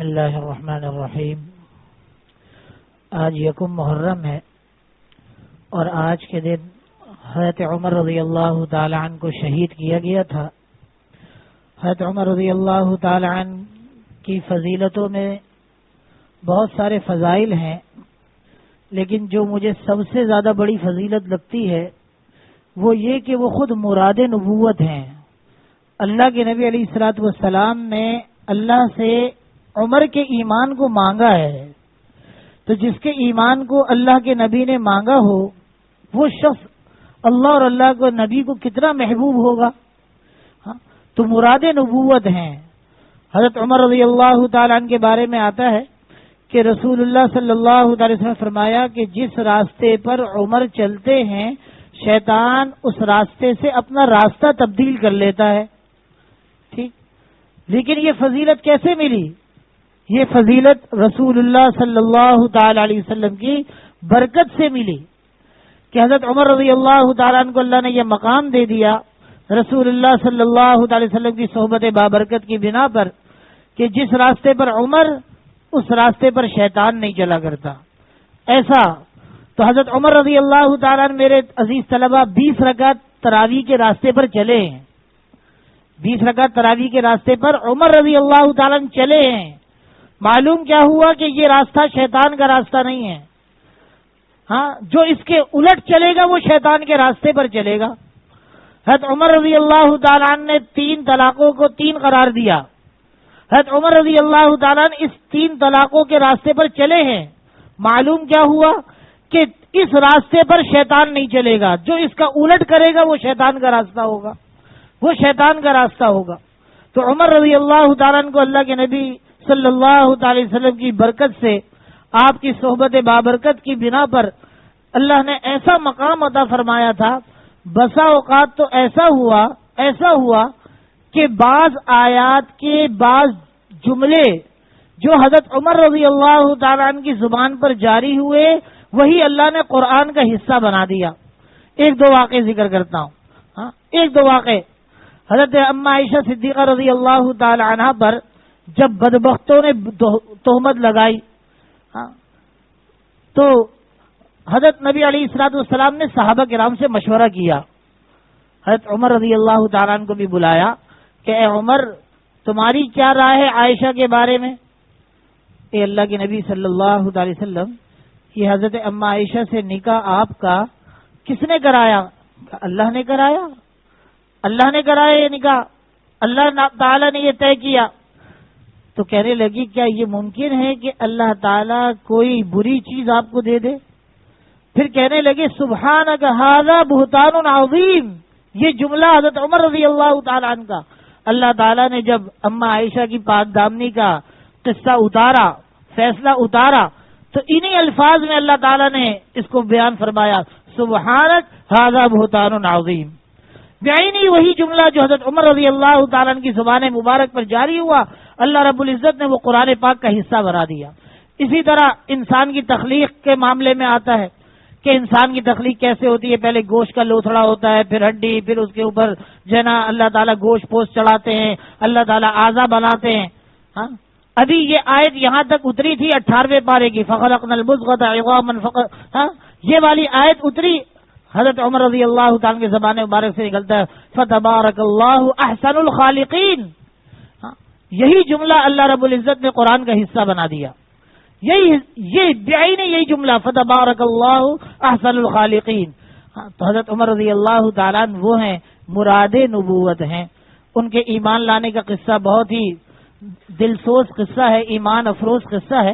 بسم اللہ الرحمن الرحیم۔ آج یکم محرم ہے اور آج کے دن حضرت عمر رضی اللہ تعالی عنہ کو شہید کیا گیا تھا۔ حضرت عمر رضی اللہ تعالی عنہ کی فضیلتوں میں بہت سارے فضائل ہیں، لیکن جو مجھے سب سے زیادہ بڑی فضیلت لگتی ہے وہ یہ کہ وہ خود مراد نبوت ہیں۔ اللہ کے نبی علیہ الصلوۃ والسلام نے اللہ سے عمر کے ایمان کو مانگا ہے، تو جس کے ایمان کو اللہ کے نبی نے مانگا ہو وہ شخص اللہ اور اللہ کو نبی کو کتنا محبوب ہوگا۔ تو مراد نبوت ہیں۔ حضرت عمر رضی اللہ تعالیٰ عنہ کے بارے میں آتا ہے کہ رسول اللہ صلی اللہ علیہ وسلم نے فرمایا کہ جس راستے پر عمر چلتے ہیں شیطان اس راستے سے اپنا راستہ تبدیل کر لیتا ہے۔ ٹھیک، لیکن یہ فضیلت کیسے ملی؟ یہ فضیلت رسول اللہ صلی اللہ تعالی علیہ وسلم کی برکت سے ملی کہ حضرت عمر رضی اللہ تعالیٰ عنہ کو اللہ نے یہ مقام دے دیا رسول اللہ صلی اللہ علیہ وسلم کی صحبت بابرکت کی بنا پر کہ جس راستے پر عمر اس راستے پر شیطان نہیں چلا کرتا۔ ایسا تو حضرت عمر رضی اللہ تعالیٰ عنہ میرے عزیز طلبہ 20 رکعت تراویح کے راستے پر چلے ہیں۔ 20 رکعت تراویح کے راستے پر عمر رضی اللہ تعالیٰ عنہ چلے ہیں۔ معلوم کیا ہوا کہ یہ راستہ شیطان کا راستہ نہیں ہے۔ جو اس کے الٹ چلے گا وہ شیطان کے راستے پر چلے گا۔ حضرت عمر رضی اللہ تعالیٰ عنہ نے 3 طلاقوں کو 3 قرار دیا۔ حضرت عمر رضی اللہ تعالیٰ عنہ اس 3 طلاقوں کے راستے پر چلے ہیں۔ معلوم کیا ہوا کہ اس راستے پر شیطان نہیں چلے گا، جو اس کا الٹ کرے گا وہ شیطان کا راستہ ہوگا، وہ شیطان کا راستہ ہوگا۔ تو عمر رضی اللہ تعالیٰ عنہ کو اللہ کے نبی صلی اللہ تعالی وسلم کی برکت سے، آپ کی صحبت بابرکت کی بنا پر اللہ نے ایسا مقام عطا فرمایا تھا۔ بسا اوقات تو ایسا ہوا کہ بعض آیات کے بعض جملے جو حضرت عمر رضی اللہ تعالیٰ عنہ کی زبان پر جاری ہوئے وہی اللہ نے قرآن کا حصہ بنا دیا۔ 1-2 واقعے ذکر کرتا ہوں۔ 1-2 واقعے۔ حضرت اما عائشہ صدیقہ رضی اللہ تعالی عنہ پر جب بدبختوں نے تہمت لگائی تو حضرت نبی علیہ الصلوۃ والسلام نے صحابہ کرام سے مشورہ کیا۔ حضرت عمر رضی اللہ تعالیٰ عنہ کو بھی بلایا کہ اے عمر تمہاری کیا رائے ہے عائشہ کے بارے میں؟ اے اللہ کے نبی صلی اللہ علیہ وسلم، یہ حضرت اما عائشہ سے نکاح آپ کا کس نے کرایا؟ اللہ نے کرایا، اللہ نے کرایا یہ نکاح، اللہ تعالیٰ نے یہ طے کیا۔ تو کہنے لگی کیا یہ ممکن ہے کہ اللہ تعالیٰ کوئی بری چیز آپ کو دے دے؟ پھر کہنے لگے سبحانک ھذا بہتان عظیم، یہ جملہ حضرت عمر رضی اللہ تعالیٰ عنہ کا۔ اللہ تعالیٰ نے جب اما عائشہ کی پاک دامنی کا قصہ اتارا، فیصلہ اتارا، تو انہی الفاظ میں اللہ تعالیٰ نے اس کو بیان فرمایا، سبحانک ھذا بہتان عظیم۔ بعینی وہی جملہ جو حضرت عمر رضی اللہ تعالیٰ عنہ کی زبان مبارک پر جاری ہوا، اللہ رب العزت نے وہ قرآن پاک کا حصہ بنا دیا۔ اسی طرح انسان کی تخلیق کے معاملے میں آتا ہے کہ انسان کی تخلیق کیسے ہوتی ہے۔ پہلے گوشت کا لوتھڑا ہوتا ہے، پھر ہڈی، پھر اس کے اوپر جنا اللہ تعالیٰ گوشت پوست چڑھاتے ہیں، اللہ تعالیٰ اعضا بناتے ہیں۔ ابھی یہ آیت یہاں تک اتری تھی 18ویں پارے کی، فخلقنا المضغۃ عظاما یہ والی آیت اتری، حضرت عمر رضی اللہ تعالیٰ کے زبان مبارک سے نکلتا ہے فتبارک اللہ احسن الخالقین۔ یہی جملہ اللہ رب العزت نے قرآن کا حصہ بنا دیا۔ یہ یہی جملہ فتبارک اللہ احسن الخالقین۔ تو حضرت عمر رضی اللہ تعالیٰ وہ ہیں مراد نبوت ہیں۔ ان کے ایمان لانے کا قصہ بہت ہی دلسوز قصہ ہے، ایمان افروز قصہ ہے۔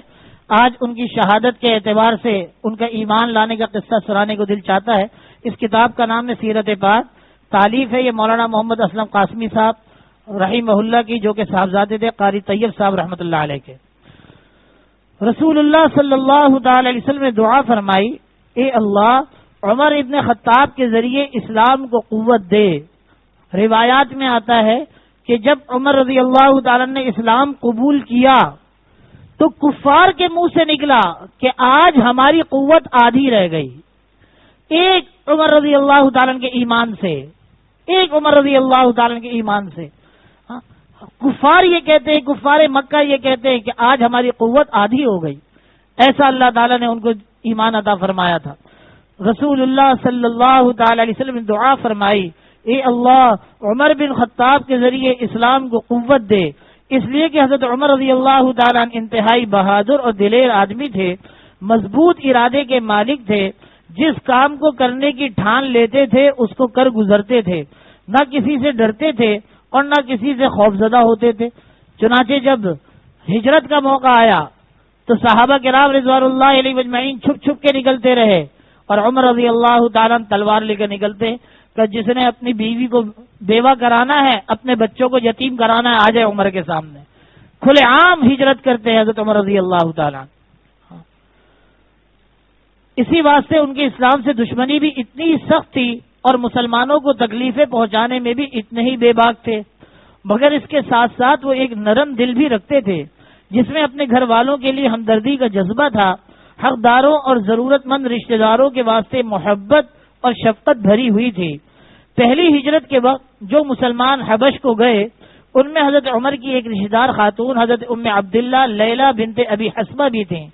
آج ان کی شہادت کے اعتبار سے ان کا ایمان لانے کا قصہ سنانے کو دل چاہتا ہے۔ اس کتاب کا نام ہے سیرت پاک، تالیف ہے یہ مولانا محمد اسلم قاسمی صاحب رحمہ اللہ کی، جو کہ صاحبزادے تھے قاری طیب صاحب رحمۃ اللہ علیہ کے۔ رسول اللہ صلی اللہ تعالی علیہ وسلم نے دعا فرمائی، اے اللہ عمر ابن خطاب کے ذریعے اسلام کو قوت دے۔ روایات میں آتا ہے کہ جب عمر رضی اللہ تعالیٰ نے اسلام قبول کیا تو کفار کے منہ سے نکلا کہ آج ہماری قوت آدھی رہ گئی۔ ایک عمر رضی اللہ تعالیٰ کے ایمان سے، ایک عمر رضی اللہ تعالیٰ کے ایمان سے کفار یہ کہتے ہیں، کفار مکہ یہ کہتے ہیں کہ آج ہماری قوت آدھی ہو گئی. ایسا اللہ تعالیٰ نے ان کو ایمان عطا فرمایا تھا. رسول اللہ صلی اللہ تعالی علیہ وسلم نے دعا فرمائی، اے اللہ عمر بن خطاب کے ذریعے اسلام کو قوت دے. اس لیے کہ حضرت عمر رضی اللہ تعالیٰ انتہائی بہادر اور دلیر آدمی تھے، مضبوط ارادے کے مالک تھے. جس کام کو کرنے کی ٹھان لیتے تھے اس کو کر گزرتے تھے، نہ کسی سے ڈرتے تھے اور نہ کسی سے خوفزدہ ہوتے تھے. چنانچہ جب ہجرت کا موقع آیا تو صحابہ کرام رضوان اللہ علیہ مجمعین چھپ چھپ کے نکلتے رہے، اور عمر رضی اللہ تعالیٰ تلوار لے کر نکلتے کہ جس نے اپنی بیوی کو بیوہ کرانا ہے، اپنے بچوں کو یتیم کرانا ہے، آ جائے عمر کے سامنے. کھلے عام ہجرت کرتے ہیں حضرت عمر رضی اللہ تعالیٰ. اسی واسطے ان کے اسلام سے دشمنی بھی اتنی سخت تھی اور مسلمانوں کو تکلیفیں پہنچانے میں بھی اتنے ہی بے باک تھے، مگر اس کے ساتھ ساتھ وہ ایک نرم دل بھی رکھتے تھے جس میں اپنے گھر والوں کے لیے ہمدردی کا جذبہ تھا. حقداروں اور ضرورت مند رشتہ داروں کے واسطے محبت اور شفقت بھری ہوئی تھی. پہلی ہجرت کے وقت جو مسلمان حبش کو گئے ان میں حضرت عمر کی ایک رشتہ دار خاتون حضرت ام عبداللہ لیلہ بنت ابی حسبہ بھی تھیں.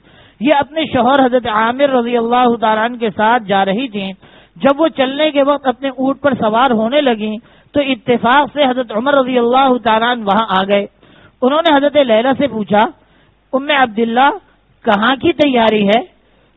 یہ اپنے شوہر حضرت عامر رضی اللہ تعالیٰ عنہ کے ساتھ جا رہی تھیں. جب وہ چلنے کے وقت اپنے اونٹ پر سوار ہونے لگیں تو اتفاق سے حضرت عمر رضی اللہ تعالیٰ عنہ وہاں آ گئے. انہوں نے حضرت لیلہ سے پوچھا، ام عبداللہ کہاں کی تیاری ہے؟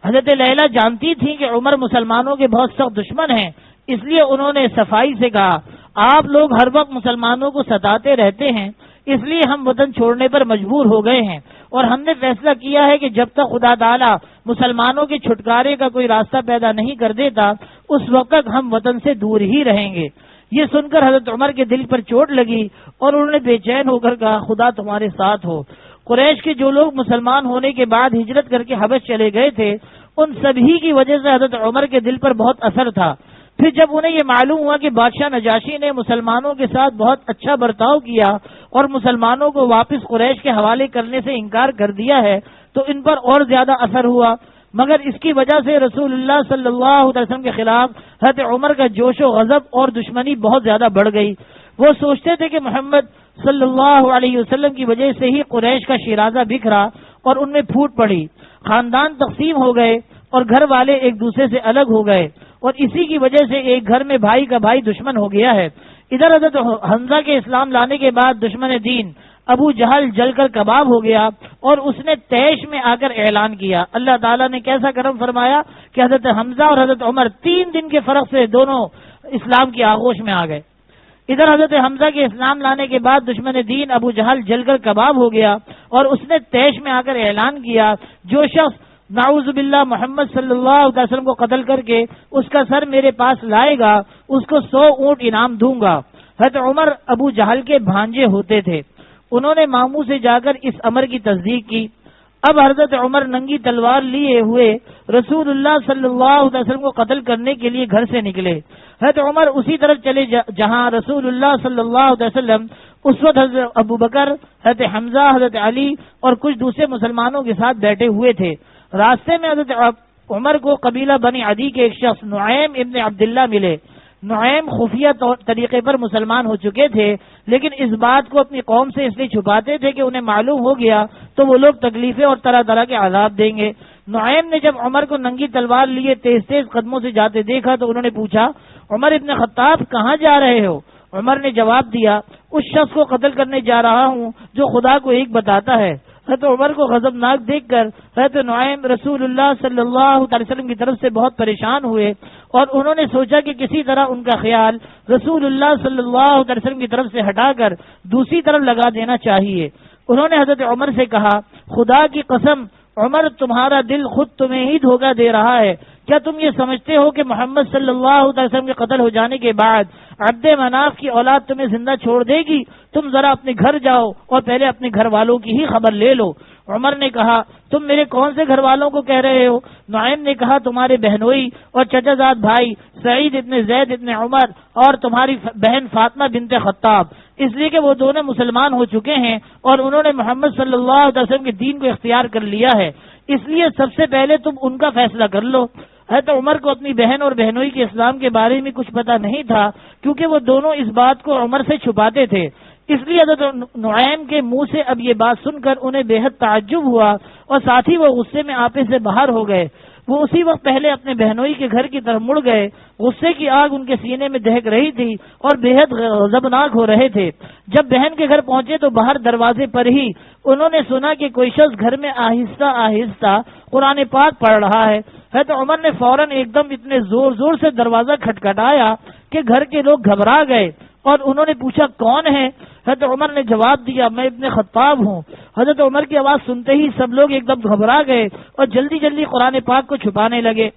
حضرت لیلہ جانتی تھی کہ عمر مسلمانوں کے بہت سخت دشمن ہیں، اس لیے انہوں نے صفائی سے کہا، آپ لوگ ہر وقت مسلمانوں کو ستاتے رہتے ہیں، اس لیے ہم وطن چھوڑنے پر مجبور ہو گئے ہیں، اور ہم نے فیصلہ کیا ہے کہ جب تک خدا تعالیٰ مسلمانوں کے چھٹکارے کا کوئی راستہ پیدا نہیں کر دیتا اس وقت تک ہم وطن سے دور ہی رہیں گے. یہ سن کر حضرت عمر کے دل پر چوٹ لگی اور انہوں نے بے چین ہو کر کہا، خدا تمہارے ساتھ ہو. قریش کے جو لوگ مسلمان ہونے کے بعد ہجرت کر کے حبش چلے گئے تھے ان سبھی کی وجہ سے حضرت عمر کے دل پر بہت اثر تھا. پھر جب انہیں یہ معلوم ہوا کہ بادشاہ نجاشی نے مسلمانوں کے ساتھ بہت اچھا برتاؤ کیا اور مسلمانوں کو واپس قریش کے حوالے کرنے سے انکار کر دیا ہے تو ان پر اور زیادہ اثر ہوا. مگر اس کی وجہ سے رسول اللہ صلی اللہ علیہ وسلم کے خلاف حضرت عمر کا جوش و غضب اور دشمنی بہت زیادہ بڑھ گئی. وہ سوچتے تھے کہ محمد صلی اللہ علیہ وسلم کی وجہ سے ہی قریش کا شیرازہ بکھرا اور ان میں پھوٹ پڑی، خاندان تقسیم ہو گئے اور گھر والے ایک دوسرے سے الگ ہو گئے، اور اسی کی وجہ سے ایک گھر میں بھائی کا بھائی دشمن ہو گیا ہے. ادھر حضرت حمزہ کے اسلام لانے کے بعد دشمن دین ابو جہل جل کر کباب ہو گیا اور اس نے تیش میں آ کر اعلان کیا. اللہ تعالیٰ نے کیسا کرم فرمایا کہ حضرت حمزہ اور حضرت عمر 3 دن کے فرق سے دونوں اسلام کی آغوش میں آ گئے. ادھر حضرت حمزہ کے اسلام لانے کے بعد دشمن دین ابو جہل جل کر کباب ہو گیا اور اس نے تیش میں آ کر اعلان کیا، جو شخص نعوذ باللہ محمد صلی اللہ علیہ وسلم کو قتل کر کے اس کا سر میرے پاس لائے گا اس کو 100 اونٹ انعام دوں گا. حضرت عمر ابو جہل کے بھانجے ہوتے تھے. انہوں نے ماموں سے جا کر اس امر کی تصدیق کی. اب حضرت عمر ننگی تلوار لیے ہوئے رسول اللہ صلی اللہ علیہ وسلم کو قتل کرنے کے لیے گھر سے نکلے. حضرت عمر اسی طرف چلے جہاں رسول اللہ صلی اللہ علیہ وسلم اس وقت حضرت ابو بکر، حضرت حمزہ، حضرت علی اور کچھ دوسرے مسلمانوں کے ساتھ بیٹھے ہوئے تھے. راستے میں حضرت عمر کو قبیلہ بنی عدی کے ایک شخص نعیم ابن عبداللہ ملے. نعیم خفیہ طریقے پر مسلمان ہو چکے تھے، لیکن اس بات کو اپنی قوم سے اس لیے چھپاتے تھے کہ انہیں معلوم ہو گیا تو وہ لوگ تکلیفیں اور طرح طرح کے عذاب دیں گے. نعیم نے جب عمر کو ننگی تلوار لیے تیز تیز قدموں سے جاتے دیکھا تو انہوں نے پوچھا، عمر ابن خطاب کہاں جا رہے ہو؟ عمر نے جواب دیا، اس شخص کو قتل کرنے جا رہا ہوں جو خدا کو ایک بتاتا ہے. حضرت عمر کو غضبناک دیکھ کر حضرت نعیم رسول اللہ صلی اللہ علیہ وسلم کی طرف سے بہت پریشان ہوئے اور انہوں نے سوچا کہ کسی طرح ان کا خیال رسول اللہ صلی اللہ علیہ وسلم کی طرف سے ہٹا کر دوسری طرف لگا دینا چاہیے. انہوں نے حضرت عمر سے کہا، خدا کی قسم عمر تمہارا دل خود تمہیں ہی دھوکہ دے رہا ہے. کیا تم یہ سمجھتے ہو کہ محمد صلی اللہ علیہ وسلم کے قتل ہو جانے کے بعد عبد مناف کی اولاد تمہیں زندہ چھوڑ دے گی؟ تم ذرا اپنے گھر جاؤ اور پہلے اپنے گھر والوں کی ہی خبر لے لو. عمر نے کہا، تم میرے کون سے گھر والوں کو کہہ رہے ہو؟ نعیم نے کہا، تمہارے بہنوئی اور چچا زاد بھائی سعید ابن زید ابن عمر اور تمہاری بہن فاطمہ بنت خطاب، اس لیے کہ وہ دونوں مسلمان ہو چکے ہیں اور انہوں نے محمد صلی اللہ علیہ وسلم کے دین کو اختیار کر لیا ہے، اس لیے سب سے پہلے تم ان کا فیصلہ کر لو. حضرت عمر کو اپنی بہن اور بہنوئی کے اسلام کے بارے میں کچھ پتہ نہیں تھا کیونکہ وہ دونوں اس بات کو عمر سے چھپاتے تھے. اس لیے حضرت نعیم کے منہ سے اب یہ بات سن کر انہیں بے حد تعجب ہوا اور ساتھ ہی وہ غصے میں آپے سے باہر ہو گئے۔ وہ اسی وقت پہلے اپنے بہنوئی کے گھر کی طرف مڑ گئے۔ غصے کی آگ ان کے سینے میں دہک رہی تھی اور بے حد غضبناک ہو رہے تھے۔ جب بہن کے گھر پہنچے تو باہر دروازے پر ہی انہوں نے سنا کہ کوئی شخص گھر میں آہستہ آہستہ قرآن پاک پڑھ رہا ہے۔ حضرت عمر نے فوراً ایک دم اتنے زور زور سے دروازہ کھٹکھٹایا کہ گھر کے لوگ گھبرا گئے اور انہوں نے پوچھا کون ہے؟ حضرت عمر نے جواب دیا میں ابن خطاب ہوں۔ حضرت عمر کی آواز سنتے ہی سب لوگ ایک دم گھبرا گئے اور جلدی جلدی قرآن پاک کو چھپانے لگے۔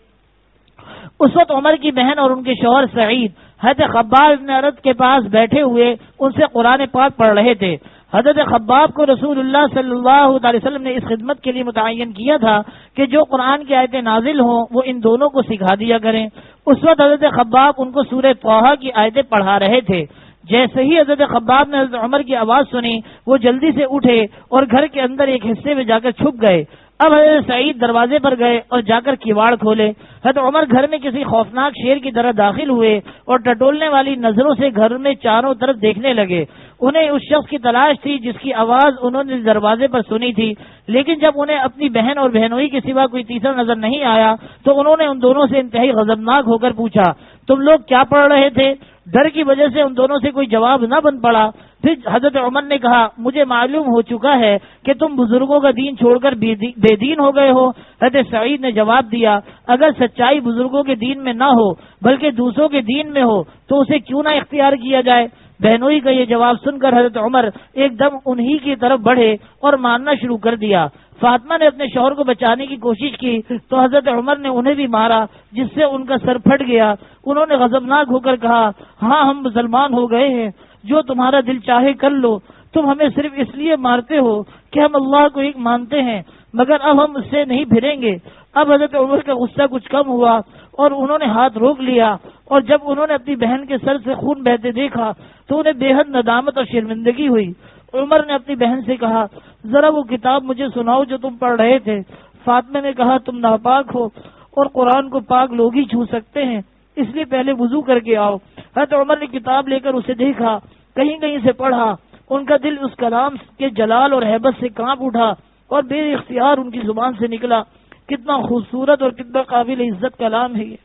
اس وقت عمر کی بہن اور ان کے شوہر سعید حضرت خباب ابن ارد کے پاس بیٹھے ہوئے ان سے قرآن پاک پڑھ رہے تھے۔ حضرت خباب کو رسول اللہ صلی اللہ علیہ وسلم نے اس خدمت کے لیے متعین کیا تھا کہ جو قرآن کی آیتیں نازل ہوں وہ ان دونوں کو سکھا دیا کریں۔ اس وقت حضرت خباب ان کو سورہ طٰہٰ کی آیتیں پڑھا رہے تھے۔ جیسے ہی حضرت خباب نے حضرت عمر کی آواز سنی وہ جلدی سے اٹھے اور گھر کے اندر ایک حصے میں جا کر چھپ گئے۔ اب حضرت سعید دروازے پر گئے اور جا کر کیواڑ کھولے۔ حضرت عمر گھر میں کسی خوفناک شیر کی طرح داخل ہوئے اور ٹٹولنے والی نظروں سے گھر میں چاروں طرف دیکھنے لگے۔ انہیں اس شخص کی تلاش تھی جس کی آواز انہوں نے دروازے پر سنی تھی، لیکن جب انہیں اپنی بہن اور بہنوئی کے سوا کوئی تیسرا نظر نہیں آیا تو انہوں نے ان دونوں سے انتہائی غضبناک ہو کر پوچھا تم لوگ کیا پڑھ رہے تھے؟ ڈر کی وجہ سے ان دونوں سے کوئی جواب نہ بن پڑا۔ پھر حضرت عمر نے کہا مجھے معلوم ہو چکا ہے کہ تم بزرگوں کا دین چھوڑ کر بے دین ہو گئے ہو۔ حضرت سعید نے جواب دیا اگر سچائی بزرگوں کے دین میں نہ ہو بلکہ دوسروں کے دین میں ہو تو اسے کیوں نہ اختیار کیا جائے؟ بہنوئی کا یہ جواب سن کر حضرت عمر ایک دم انہی کی طرف بڑھے اور مارنا شروع کر دیا۔ فاطمہ نے اپنے شوہر کو بچانے کی کوشش کی تو حضرت عمر نے انہیں بھی مارا جس سے ان کا سر پھٹ گیا۔ انہوں نے غضبناک ہو کر کہا ہاں ہم مسلمان ہو گئے ہیں، جو تمہارا دل چاہے کر لو، تم ہمیں صرف اس لیے مارتے ہو کہ ہم اللہ کو ایک مانتے ہیں، مگر اب ہم اس سے نہیں پھریں گے۔ اب حضرت عمر کا غصہ کچھ کم ہوا اور انہوں نے ہاتھ روک لیا، اور جب انہوں نے اپنی بہن کے سر سے خون بہتے دیکھا تو انہیں بے حد ندامت اور شرمندگی ہوئی۔ عمر نے اپنی بہن سے کہا ذرا وہ کتاب مجھے سناؤ جو تم پڑھ رہے تھے۔ فاطمہ نے کہا تم ناپاک ہو اور قرآن کو پاک لوگ ہی چھو سکتے ہیں، اس لیے پہلے وضو کر کے آؤ۔ حضرت عمر نے کتاب لے کر اسے دیکھا، کہیں کہیں سے پڑھا، ان کا دل اس کلام کے جلال اور ہیبت سے کانپ اٹھا اور بے اختیار ان کی زبان سے نکلا کتنا خوبصورت اور کتنا قابل عزت کلام ہے یہ۔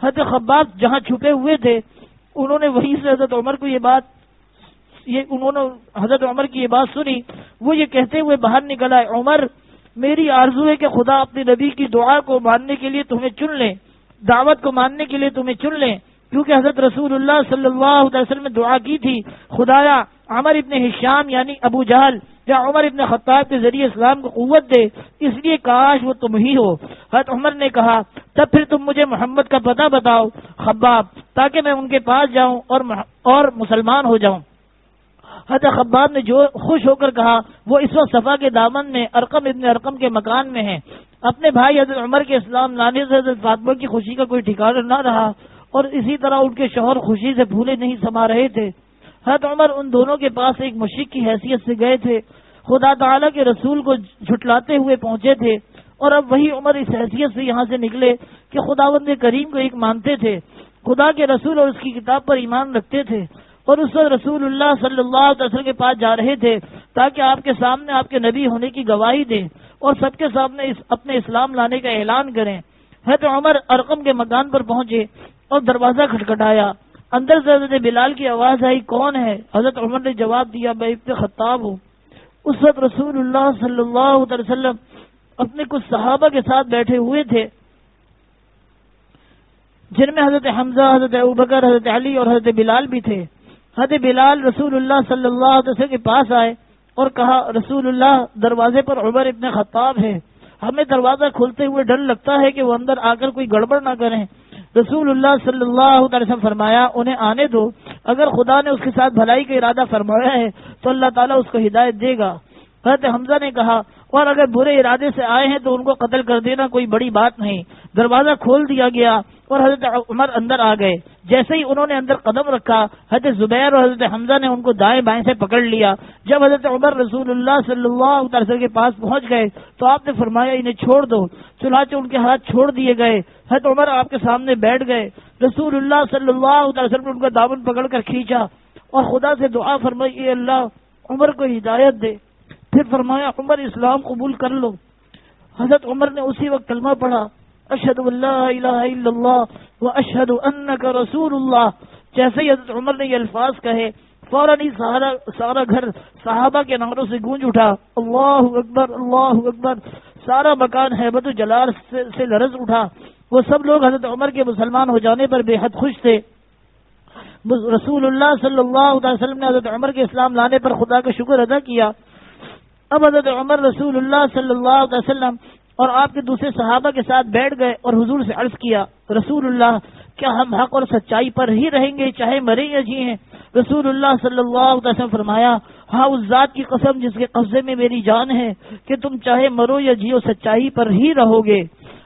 حضرت خباب جہاں چھپے ہوئے تھے انہوں نے وہیں سے حضرت عمر کی یہ بات سنی۔ وہ یہ کہتے ہوئے باہر نکل آئے عمر میری آرزو ہے کہ خدا اپنے نبی کی دعا کو ماننے کے لیے تمہیں چن لیں، دعوت کو ماننے کے لیے تمہیں چن لیں، کیونکہ حضرت رسول اللہ صلی اللہ علیہ وسلم نے دعا کی تھی خدایا عمر ابن ہشام یعنی ابو جہل یا عمر ابن خطاب کے ذریعے اسلام کو قوت دے، اس لیے کاش وہ تم ہی ہو۔ حضرت عمر نے کہا تب پھر تم مجھے محمد کا پتہ بتاؤ خباب، تاکہ میں ان کے پاس جاؤں اور مسلمان ہو جاؤں۔ حضرت خباب نے جو خوش ہو کر کہا وہ اس وقت صفا کے دامن میں ارقم ابن ارقم کے مکان میں ہے۔ اپنے بھائی حضرت عمر کے اسلام لانے سے حضرت فاطمہ کی خوشی کا کوئی ٹھکانہ نہ رہا، اور اسی طرح ان کے شوہر خوشی سے بھولے نہیں سما رہے تھے۔ حضرت عمر ان دونوں کے پاس ایک مشرک کی حیثیت سے گئے تھے، خدا تعالیٰ کے رسول کو جھٹلاتے ہوئے پہنچے تھے، اور اب وہی عمر اس حیثیت سے یہاں سے نکلے کہ خداوند کریم کو ایک مانتے تھے، خدا کے رسول اور اس کی کتاب پر ایمان رکھتے تھے، اور اس وقت رسول اللہ صلی اللہ علیہ وسلم کے پاس جا رہے تھے تاکہ آپ کے سامنے آپ کے نبی ہونے کی گواہی دیں اور سب کے سامنے اپنے اسلام لانے کا اعلان کریں۔ حضرت عمر ارقم کے مکان پر پہنچے اور دروازہ کھٹکھٹایا۔ اندر سے حضرت بلال کی آواز آئی کون ہے؟ حضرت عمر نے جواب دیا میں ابن خطاب ہوں۔ اس وقت رسول اللہ صلی اللہ علیہ وسلم اپنے کچھ صحابہ کے ساتھ بیٹھے ہوئے تھے، جن میں حضرت حمزہ، حضرت ابوبکر، حضرت علی اور حضرت بلال بھی تھے۔ حضرت بلال رسول اللہ صلی اللہ علیہ وسلم کے پاس آئے اور کہا رسول اللہ دروازے پر عمر ابن خطاب ہے، ہمیں دروازہ کھولتے ہوئے ڈر لگتا ہے کہ وہ اندر آ کر کوئی گڑبڑ نہ کریں۔ رسول اللہ صلی اللہ علیہ وسلم فرمایا انہیں آنے دو، اگر خدا نے اس کے ساتھ بھلائی کا ارادہ فرمایا ہے تو اللہ تعالیٰ اس کو ہدایت دے گا۔ حضرت حمزہ نے کہا اور اگر برے ارادے سے آئے ہیں تو ان کو قتل کر دینا کوئی بڑی بات نہیں۔ دروازہ کھول دیا گیا اور حضرت عمر اندر آ گئے۔ جیسے ہی انہوں نے اندر قدم رکھا حضرت زبیر اور حضرت حمزہ نے ان کو دائیں بائیں سے پکڑ لیا۔ جب حضرت عمر رسول اللہ صلی اللہ علیہ وسلم کے پاس پہنچ گئے تو آپ نے فرمایا انہیں چھوڑ دو، چنانچہ ان کے ہاتھ چھوڑ دیے گئے۔ حضرت عمر آپ کے سامنے بیٹھ گئے۔ رسول اللہ صلی اللہ علیہ وسلم نے ان کا دامن پکڑ کر کھینچا اور خدا سے دعا فرمائی اے اللہ عمر کو ہدایت دے. پھر فرمایا عمر اسلام قبول کر لو. حضرت عمر نے اسی وقت کلمہ پڑھا اشہد ان لا الہ الا اللہ و اشہد انک رسول اللہ. جیسے ہی حضرت عمر نے یہ الفاظ کہے فوراً ہی سارا گھر صحابہ کے نعروں سے گونج اٹھا اللہ اکبر اللہ اکبر. سارا مکان ہیبت و جلال سے لرز اٹھا. وہ سب لوگ حضرت عمر کے مسلمان ہو جانے پر بے حد خوش تھے. رسول اللہ صلی اللہ علیہ وسلم نے حضرت عمر کے اسلام لانے پر خدا کا شکر ادا کیا. اب حضرت عمر رسول اللہ صلی اللہ علیہ وسلم اور آپ کے دوسرے صحابہ کے ساتھ بیٹھ گئے اور حضور سے عرض کیا رسول اللہ کیا ہم حق اور سچائی پر ہی رہیں گے چاہے مرے یا جیئیں؟ رسول اللہ صلی اللہ علیہ وسلم فرمایا ہاں اس ذات کی قسم جس کے قبضے میں میری جان ہے کہ تم چاہے مرو یا جیو سچائی پر ہی رہو گے.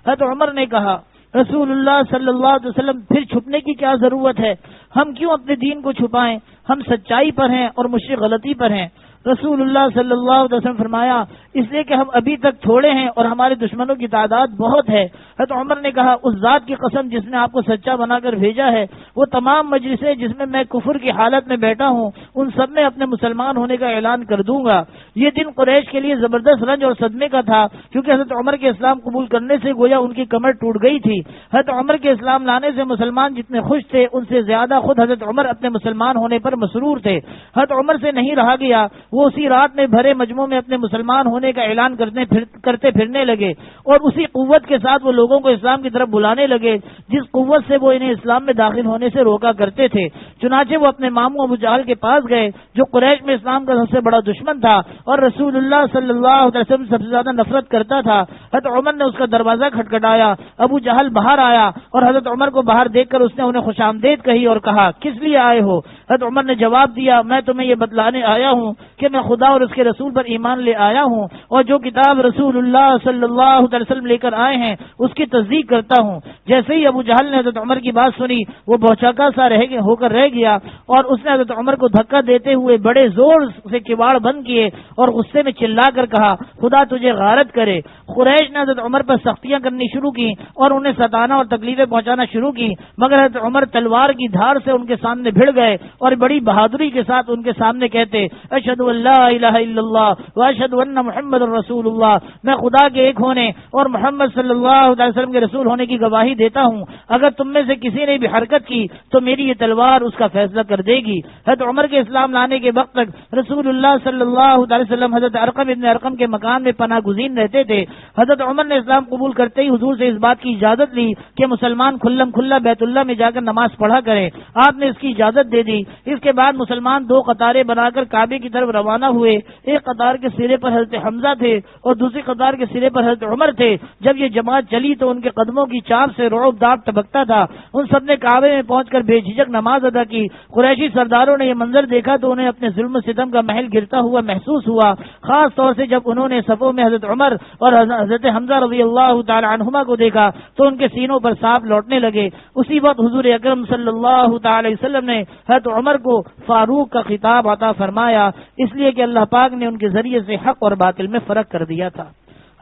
حضرت عمر نے کہا رسول اللہ صلی اللہ علیہ وسلم پھر چھپنے کی کیا ضرورت ہے؟ ہم کیوں اپنے دین کو چھپائیں؟ ہم سچائی پر ہیں اور مشرک غلطی پر ہیں. رسول اللہ صلی اللہ علیہ وسلم فرمایا اس لیے کہ ہم ابھی تک تھوڑے ہیں اور ہمارے دشمنوں کی تعداد بہت ہے. حضرت عمر نے کہا اس ذات کی قسم جس نے آپ کو سچا بنا کر بھیجا ہے وہ تمام مجلسیں جس میں کفر کی حالت میں بیٹھا ہوں ان سب میں اپنے مسلمان ہونے کا اعلان کر دوں گا. یہ دن قریش کے لیے زبردست رنج اور صدمے کا تھا کیونکہ حضرت عمر کے اسلام قبول کرنے سے گویا ان کی کمر ٹوٹ گئی تھی. حضرت عمر کے اسلام لانے سے مسلمان جتنے خوش تھے ان سے زیادہ خود حضرت عمر اپنے مسلمان ہونے پر مسرور تھے. حضرت عمر سے نہیں رہا گیا. وہ اسی رات میں بھرے مجمع میں اپنے مسلمان ہونے کا اعلان کرتے پھرنے لگے اور اسی قوت کے ساتھ وہ لوگوں کو اسلام کی طرف بلانے لگے جس قوت سے وہ انہیں اسلام میں داخل ہونے سے روکا کرتے تھے. چنانچہ وہ اپنے ماموں ابو جہل کے پاس گئے جو قریش میں اسلام کا سب سے بڑا دشمن تھا اور رسول اللہ صلی اللہ علیہ وسلم سب سے زیادہ نفرت کرتا تھا. حضرت عمر نے اس کا دروازہ کھٹکھٹایا. ابو جہل باہر آیا اور حضرت عمر کو باہر دیکھ کر اس نے انہیں خوش آمدید کہی اور کہا کس لیے آئے ہو؟ حضرت عمر نے جواب دیا میں تمہیں یہ بتلانے آیا ہوں کہ میں خدا اور اس کے رسول پر ایمان لے آیا ہوں اور جو کتاب رسول اللہ صلی اللہ علیہ وسلم لے کر آئے ہیں اس کی تصدیق کرتا ہوں. جیسے ہی ابو جہل نے حضرت عمر کی بات سنی وہ بہچاکا سا ہو کر رہ گیا اور اس نے حضرت عمر کو دھکا دیتے ہوئے بڑے زور سے کباڑ بند کیے اور غصے میں چلا کر کہا خدا تجھے غارت کرے. قریش نے حضرت عمر پر سختیاں کرنی شروع کی اور انہیں ستانا اور تکلیفیں پہنچانا شروع کی مگر حضرت عمر تلوار کی دھار سے ان کے سامنے بھڑ گئے اور بڑی بہادری کے ساتھ ان کے سامنے کہتے اشہد ان لا الہ الا اللہ واشہد ان محمد رسول اللہ. میں خدا کے ایک ہونے اور محمد صلی اللہ علیہ وسلم کے رسول ہونے کی گواہی دیتا ہوں. اگر تم میں سے کسی نے بھی حرکت کی تو میری یہ تلوار اس کا فیصلہ کر دے گی. حضرت عمر کے اسلام لانے کے وقت تک رسول اللہ صلی اللہ علیہ وسلم حضرت ارقم ابن ارقم کے مکان میں پناہ گزین رہتے تھے. حضرت عمر نے اسلام قبول کرتے ہی حضور سے اس بات کی اجازت لی کہ مسلمان کھلم کھلا بیت اللہ میں جا کر نماز پڑھا کریں. آپ نے اس کی اجازت دے دی. اس کے بعد مسلمان دو قطاریں بنا کر کعبے کی طرف روانہ ہوئے. ایک قطار کے سرے پر حضرت حمزہ تھے اور دوسری قطار کے سرے پر حضرت عمر تھے. جب یہ جماعت چلی تو ان کے قدموں کی چاپ سے رعب داغ ٹپکتا تھا. ان سب نے کعبے میں پہنچ کر بے جھجک نماز ادا کی. قریشی سرداروں نے یہ منظر دیکھا تو انہیں اپنے ظلم و ستم کا محل گرتا ہوا محسوس ہوا، خاص طور سے جب انہوں نے صفوں میں حضرت عمر اور حضرت حمزہ رضی اللہ تعالی عنہما کو دیکھا تو ان کے سینوں پر سانپ لوٹنے لگے. اسی وقت حضور اکرم صلی اللہ تعالی وسلم نے حضرت عمر کو فاروق کا خطاب عطا فرمایا اس لیے کہ اللہ پاک نے ان کے ذریعے سے حق اور باطل میں فرق کر دیا تھا.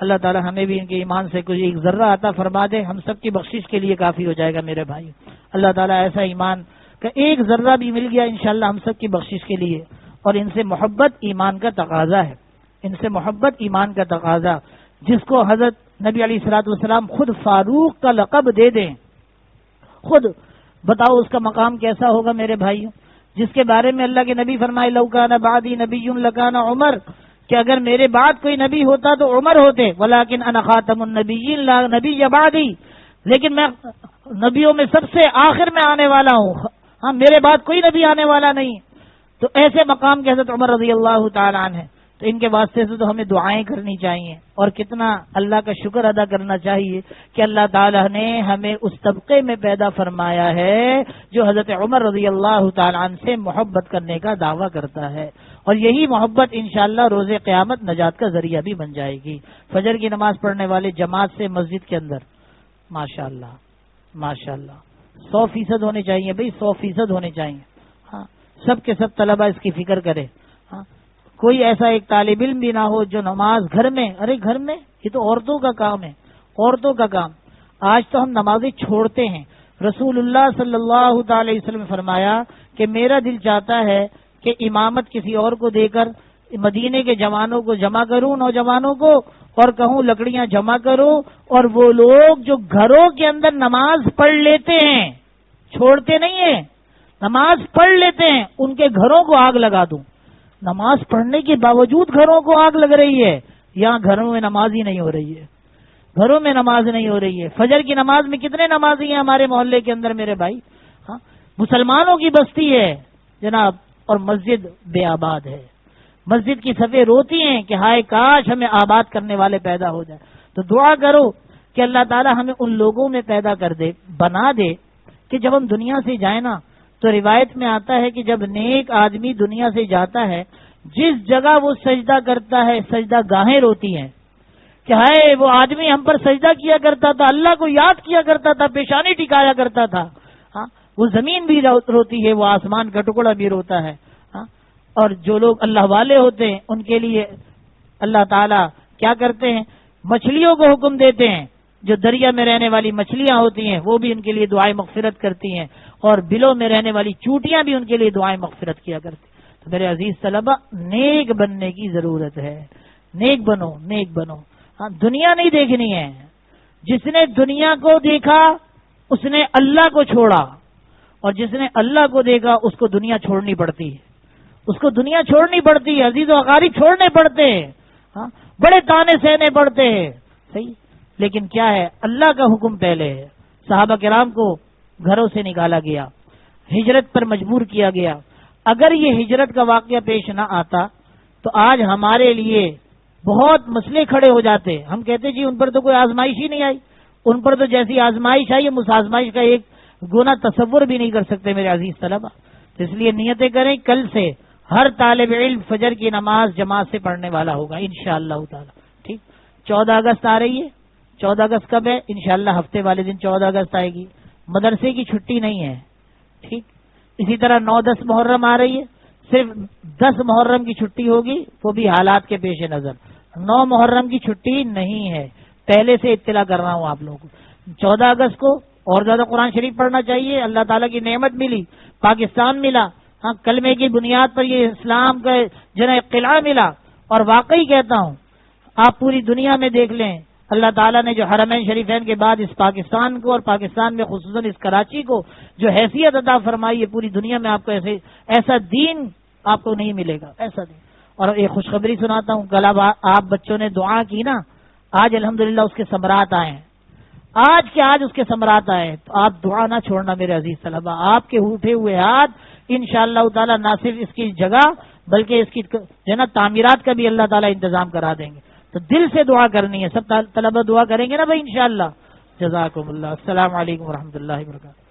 اللہ تعالی ہمیں بھی ان کے ایمان سے کچھ ایک ذرہ عطا فرما دے. ہم سب کی بخشش کے لیے کافی ہو جائے گا میرے بھائی. اللہ تعالی ایسا ایمان کہ ایک ذرہ بھی مل گیا انشاءاللہ ہم سب کی بخشش کے لیے. اور ان سے محبت ایمان کا تقاضا ہے. ان سے محبت ایمان کا تقاضا جس کو حضرت نبی علیہ الصلوۃ والسلام خود فاروق کا لقب دے دیں. خود بتاؤ اس کا مقام کیسا ہوگا میرے بھائیوں، جس کے بارے میں اللہ کے نبی فرمائے لو کان بعدی نبی لکان عمر، کہ اگر میرے بعد کوئی نبی ہوتا تو عمر ہوتے. ولیکن انا خاتم النبیین لا نبی بعدی، لیکن میں نبیوں میں سب سے آخر میں آنے والا ہوں. ہاں میرے بعد کوئی نبی آنے والا نہیں. تو ایسے مقام کے حضرت عمر رضی اللہ تعالیٰ عنہ ہے. تو ان کے واسطے سے تو ہمیں دعائیں کرنی چاہیے اور کتنا اللہ کا شکر ادا کرنا چاہیے کہ اللہ تعالیٰ نے ہمیں اس طبقے میں پیدا فرمایا ہے جو حضرت عمر رضی اللہ تعالیٰ عنہ سے محبت کرنے کا دعویٰ کرتا ہے. اور یہی محبت انشاءاللہ روز قیامت نجات کا ذریعہ بھی بن جائے گی. فجر کی نماز پڑھنے والے جماعت سے مسجد کے اندر ماشاءاللہ ماشاءاللہ 100% ہونے چاہیے بھائی، 100% ہونے چاہیے. ہاں سب کے سب طلبہ اس کی فکر کرے. ہاں کوئی ایسا ایک طالب علم بھی نہ ہو جو نماز گھر میں، ارے گھر میں یہ تو عورتوں کا کام ہے، عورتوں کا کام. آج تو ہم نمازیں چھوڑتے ہیں. رسول اللہ صلی اللہ تعالی وسلم نے فرمایا کہ میرا دل چاہتا ہے کہ امامت کسی اور کو دے کر مدینے کے جوانوں کو جمع کروں، نوجوانوں کو، اور کہوں لکڑیاں جمع کرو، اور وہ لوگ جو گھروں کے اندر نماز پڑھ لیتے ہیں، چھوڑتے نہیں ہیں، نماز پڑھ لیتے ہیں، ان کے گھروں کو آگ لگا دوں۔ نماز پڑھنے کے باوجود گھروں کو آگ لگ رہی ہے، یہاں گھروں میں نماز ہی نہیں ہو رہی ہے، گھروں میں نماز نہیں ہو رہی ہے۔ فجر کی نماز میں کتنے نمازی ہیں ہمارے محلے کے اندر میرے بھائی؟ ہاں، مسلمانوں کی بستی ہے جناب، اور مسجد بے آباد ہے۔ مسجد کی صفیں روتی ہیں کہ ہائے کاش ہمیں آباد کرنے والے پیدا ہو جائے۔ تو دعا کرو کہ اللہ تعالی ہمیں ان لوگوں میں پیدا کر دے، بنا دے کہ جب ہم دنیا سے جائیں نا، تو روایت میں آتا ہے کہ جب نیک آدمی دنیا سے جاتا ہے، جس جگہ وہ سجدہ کرتا ہے سجدہ گاہیں روتی ہیں کہ ہائے وہ آدمی ہم پر سجدہ کیا کرتا تھا، اللہ کو یاد کیا کرتا تھا، پیشانی ٹکایا کرتا تھا۔ ہاں، وہ زمین بھی روتی ہے، وہ آسمان کا ٹکڑا بھی روتا ہے۔ ہاں، اور جو لوگ اللہ والے ہوتے ہیں ان کے لیے اللہ تعالیٰ کیا کرتے ہیں؟ مچھلیوں کو حکم دیتے ہیں، جو دریا میں رہنے والی مچھلیاں ہوتی ہیں وہ بھی ان کے لیے دعائیں مغفرت کرتی ہیں، اور بلوں میں رہنے والی چوٹیاں بھی ان کے لیے دعائیں مغفرت کیا کرتی ہیں۔ تو میرے عزیز طلبہ، نیک بننے کی ضرورت ہے، نیک بنو، نیک بنو۔ ہاں، دنیا نہیں دیکھنی ہے۔ جس نے دنیا کو دیکھا اس نے اللہ کو چھوڑا، اور جس نے اللہ کو دیکھا اس کو دنیا چھوڑنی پڑتی ہے، اس کو دنیا چھوڑنی پڑتی ہے، عزیز و اقارب چھوڑنے پڑتے ہیں، ہاں، بڑے تانے سہنے پڑتے ہیں، صحیح، لیکن کیا ہے؟ اللہ کا حکم پہلے ہے۔ صحابہ کرام کو گھروں سے نکالا گیا، ہجرت پر مجبور کیا گیا۔ اگر یہ ہجرت کا واقعہ پیش نہ آتا تو آج ہمارے لیے بہت مسئلے کھڑے ہو جاتے۔ ہم کہتے جی ان پر تو کوئی آزمائش ہی نہیں آئی، ان پر تو جیسی آزمائش آئی ہم اس آزمائش کا ایک گنا تصور بھی نہیں کر سکتے میرے عزیز طلبہ۔ تو اس لیے نیتیں کریں، کل سے ہر طالب علم فجر کی نماز جماعت سے پڑھنے والا ہوگا انشاءاللہ تعالی۔ ٹھیک، 14 اگست آ رہی ہے۔ 14 اگست کب ہے؟ انشاءاللہ ہفتے والے دن 14 اگست آئے گی، مدرسے کی چھٹی نہیں ہے۔ ٹھیک، اسی طرح 9-10 محرم آ رہی ہے، صرف 10 محرم کی چھٹی ہوگی، وہ بھی حالات کے پیش نظر۔ 9 محرم کی چھٹی نہیں ہے، پہلے سے اطلاع کر رہا ہوں آپ لوگوں کو۔ 14 اگست کو اور زیادہ قرآن شریف پڑھنا چاہیے، اللہ تعالیٰ کی نعمت ملی، پاکستان ملا، ہاں، کلمے کی بنیاد پر یہ اسلام کا جنہیں قلعہ ملا۔ اور واقعی کہتا ہوں، آپ پوری دنیا میں دیکھ لیں، اللہ تعالیٰ نے جو حرمین شریفین کے بعد اس پاکستان کو، اور پاکستان میں خصوصاً اس کراچی کو جو حیثیت عطا فرمائی ہے، پوری دنیا میں آپ کو ایسا دین آپ کو نہیں ملے گا، ایسا دین۔ اور ایک خوشخبری سناتا ہوں، کل آپ بچوں نے دعا کی نا، آج الحمدللہ اس کے ثمرات آئے ہیں، آج اس کے ثمرات آئے ہیں۔ تو آپ دعا نہ چھوڑنا میرے عزیز طلبہ، آپ کے اٹھے ہوئے ہاتھ انشاءاللہ تعالی نہ صرف اس کی جگہ بلکہ اس کی جو ہے نا تعمیرات کا بھی اللہ تعالیٰ انتظام کرا دیں گے۔ تو دل سے دعا کرنی ہے، سب طلبہ دعا کریں گے نا بھائی انشاءاللہ۔ جزاکم اللہ، السلام علیکم ورحمۃ اللہ وبرکاتہ۔